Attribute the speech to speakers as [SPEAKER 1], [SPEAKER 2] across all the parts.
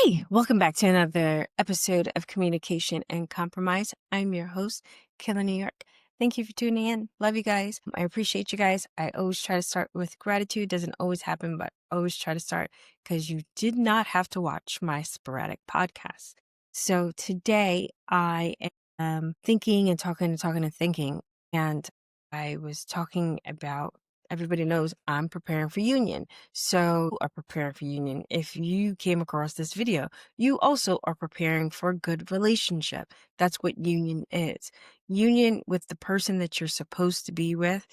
[SPEAKER 1] Hey, welcome back to another episode of Communication and Compromise. I'm your host, Kayla New York. Thank you for tuning in. Love you guys. I appreciate you guys. I always try to start with gratitude. Doesn't always happen, but always try to start because you did not have to watch my sporadic podcast. So today I am thinking and talking and thinking, and I was talking about everybody knows I'm preparing for union. So are preparing for union. If you came across this video, you also are preparing for a good relationship. That's what union is. Union with the person that you're supposed to be with.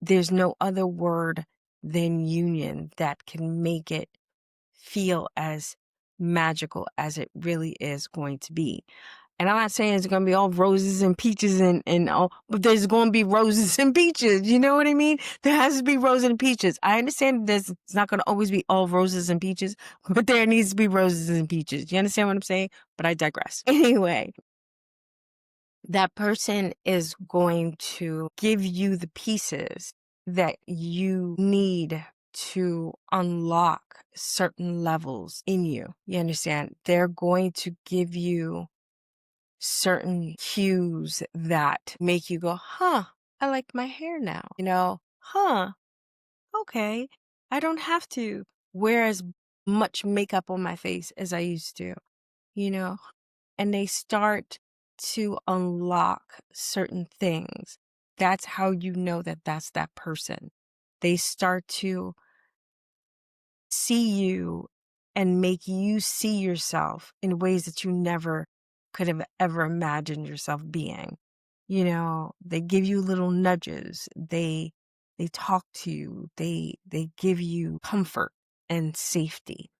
[SPEAKER 1] There's no other word than union that can make it feel as magical as it really is going to be. And I'm not saying it's going to be all roses and peaches and all, but there's going to be roses and peaches. You know what I mean? There has to be roses and peaches. I understand it's not going to always be all roses and peaches, but there needs to be roses and peaches. You understand what I'm saying? But I digress. Anyway, that person is going to give you the pieces that you need to unlock certain levels in you. You understand? They're going to give you certain cues that make you go, huh, I like my hair now. Okay, I don't have to wear as much makeup on my face as I used to, you know, and they start to unlock certain things. That's how you know that that's that person. They start to see you and make you see yourself in ways that you never could have ever imagined yourself being. They give you little nudges. They talk to you. They give you comfort and safety.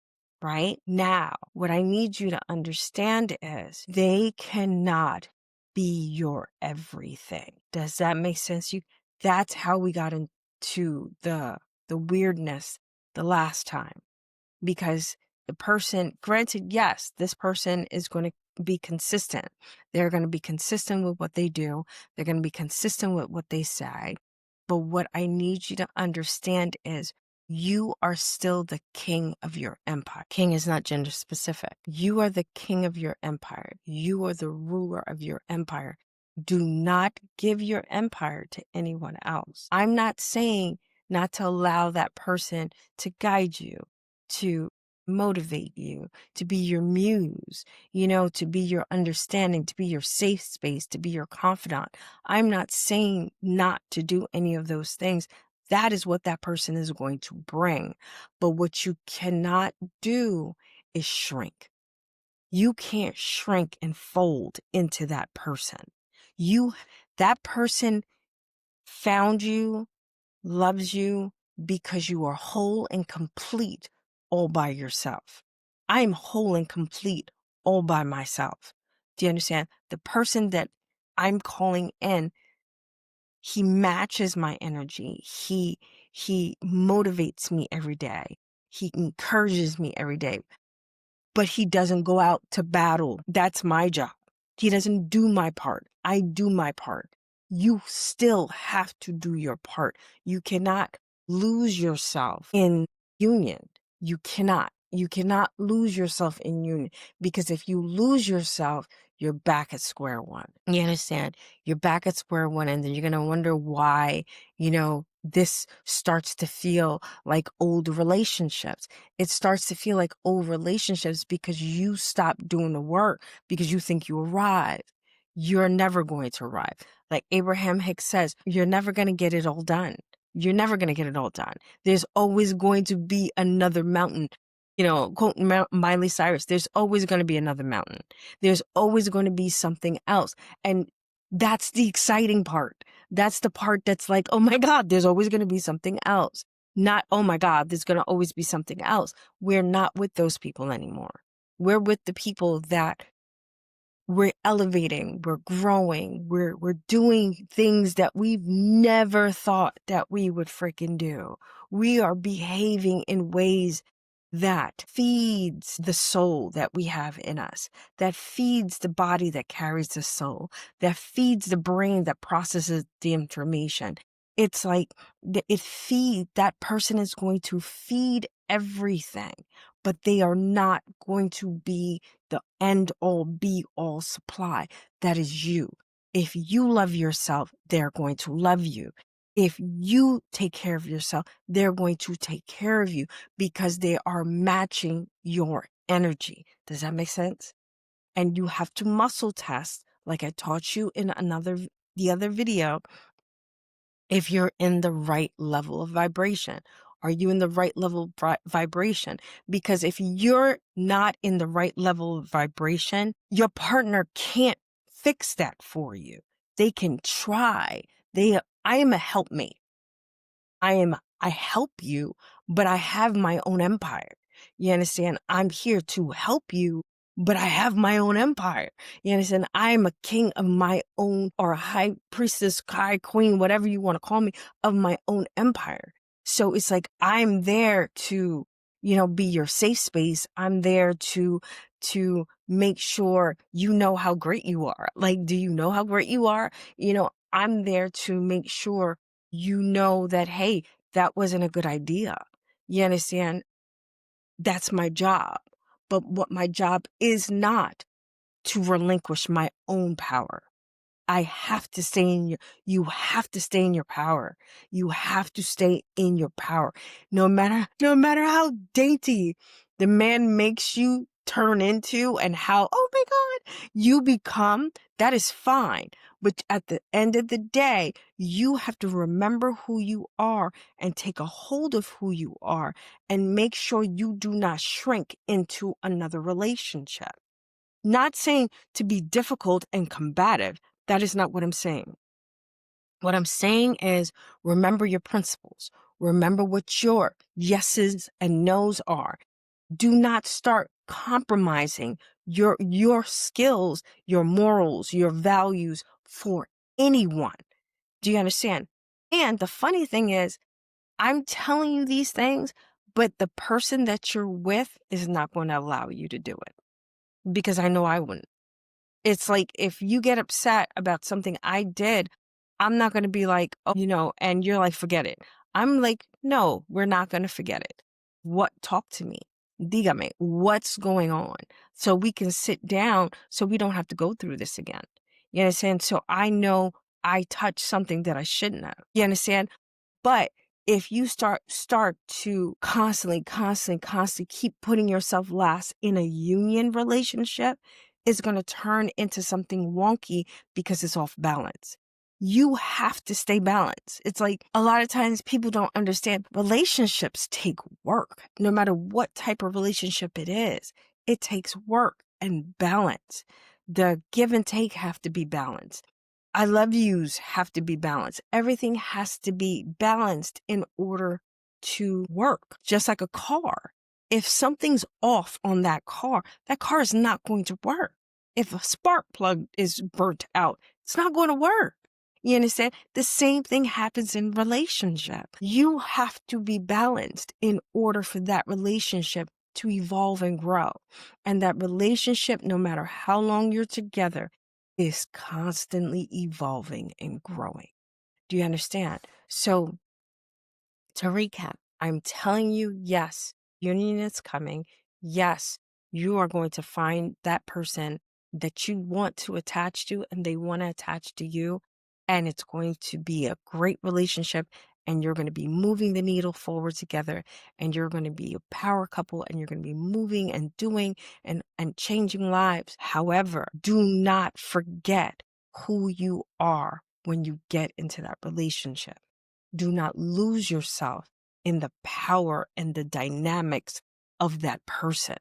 [SPEAKER 1] Right? Now, what I need you to understand is they cannot be your everything. Does that make sense to you? That's how we got into the weirdness the last time. Because the person, granted, yes, this person is going to be consistent. They're going to be consistent with what they do. They're going to be consistent with what they say. But what I need you to understand is you are still the king of your empire. King is not gender specific. You are the king of your empire. You are the ruler of your empire. Do not give your empire to anyone else. I'm not saying not to allow that person to guide you, to motivate you, to be your muse, to be your understanding, to be your safe space, to be your confidant. I'm not saying not to do any of those things. That is what that person is going to bring. But what you cannot do is shrink. You can't shrink and fold into that person. That person found you, loves you because you are whole and complete all by yourself. I am whole and complete all by myself. Do you understand? The person that I'm calling in, he matches my energy. He motivates me every day. He encourages me every day. But he doesn't go out to battle. That's my job. He doesn't do my part. I do my part. You still have to do your part. You cannot lose yourself in union. You cannot. You cannot lose yourself in union, because if you lose yourself, you're back at square one. You understand? You're back at square one, and then you're going to wonder why, this starts to feel like old relationships. It starts to feel like old relationships because you stopped doing the work because you think you arrived. You're never going to arrive. Like Abraham Hicks says, you're never going to get it all done. You're never going to get it all done. There's always going to be another mountain. Quote Miley Cyrus, there's always going to be another mountain. There's always going to be something else. And that's the exciting part. That's the part that's like, oh my God, there's always going to be something else. Not, oh my God, there's going to always be something else. We're not with those people anymore. We're with the people that we're elevating, we're growing, we're doing things that we've never thought that we would freaking do. We are behaving in ways that feeds the soul that we have in us, that feeds the body that carries the soul, that feeds the brain that processes the information. It's like that person is going to feed everything. but they are not going to be the end all be all supply. That is you. If you love yourself, they're going to love you. If you take care of yourself, they're going to take care of you because they are matching your energy. Does that make sense? And you have to muscle test, like I taught you in the other video, if you're in the right level of vibration. Are you in the right level of vibration? Because if you're not in the right level of vibration, your partner can't fix that for you. They can try. I am a helpmate. I help you, but I have my own empire. You understand? I'm here to help you, but I have my own empire. You understand? I'm a king of my own, or a high priestess, high queen, whatever you want to call me, of my own empire. So it's like I'm there to, be your safe space. I'm there to make sure you know how great you are. Like, do you know how great you are? I'm there to make sure you know that, hey, that wasn't a good idea. You understand? That's my job. But what my job is not to relinquish my own power. I have to stay you have to stay in your power. You have to stay in your power. No matter how dainty the man makes you turn into and how, oh my God, you become, that is fine. But at the end of the day, you have to remember who you are and take a hold of who you are and make sure you do not shrink into another relationship. Not saying to be difficult and combative. That is not what I'm saying. What I'm saying is remember your principles. Remember what your yeses and nos are. Do not start compromising your skills, your morals, your values for anyone. Do you understand? And the funny thing is, I'm telling you these things, but the person that you're with is not going to allow you to do it because I know I wouldn't. It's like if you get upset about something I did, I'm not going to be like, oh, and you're like, forget it. I'm like, no, we're not going to forget it. Talk to me. Dígame, what's going on? So we can sit down so we don't have to go through this again. You understand? So I know I touched something that I shouldn't have. You understand? But if you start to constantly keep putting yourself last in a union relationship, it's going to turn into something wonky because it's off balance. You have to stay balanced. It's like a lot of times people don't understand relationships take work. No matter what type of relationship it is, it takes work and balance. The give and take have to be balanced. I love yous have to be balanced. Everything has to be balanced in order to work, just like a car. If something's off on that car is not going to work. If a spark plug is burnt out, it's not going to work. You understand? The same thing happens in relationship. You have to be balanced in order for that relationship to evolve and grow. And that relationship, no matter how long you're together, is constantly evolving and growing. Do you understand? So to recap, I'm telling you, yes, union is coming. Yes, you are going to find that person that you want to attach to and they want to attach to you. And it's going to be a great relationship and you're going to be moving the needle forward together and you're going to be a power couple and you're going to be moving and doing and changing lives. However, do not forget who you are when you get into that relationship. Do not lose yourself in the power and the dynamics of that person.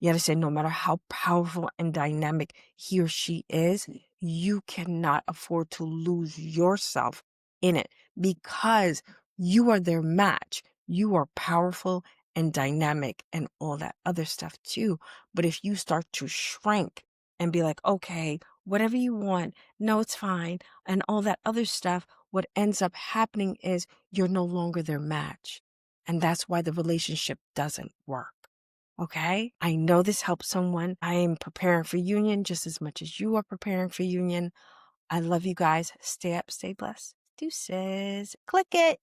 [SPEAKER 1] You understand, no matter how powerful and dynamic he or she is, you cannot afford to lose yourself in it because you are their match. You are powerful and dynamic and all that other stuff too. But if you start to shrink and be like, okay, whatever you want, no, it's fine, and all that other stuff, what ends up happening is you're no longer their match. And that's why the relationship doesn't work. Okay? I know this helps someone. I am preparing for union just as much as you are preparing for union. I love you guys. Stay up, stay blessed. Deuces. Click it.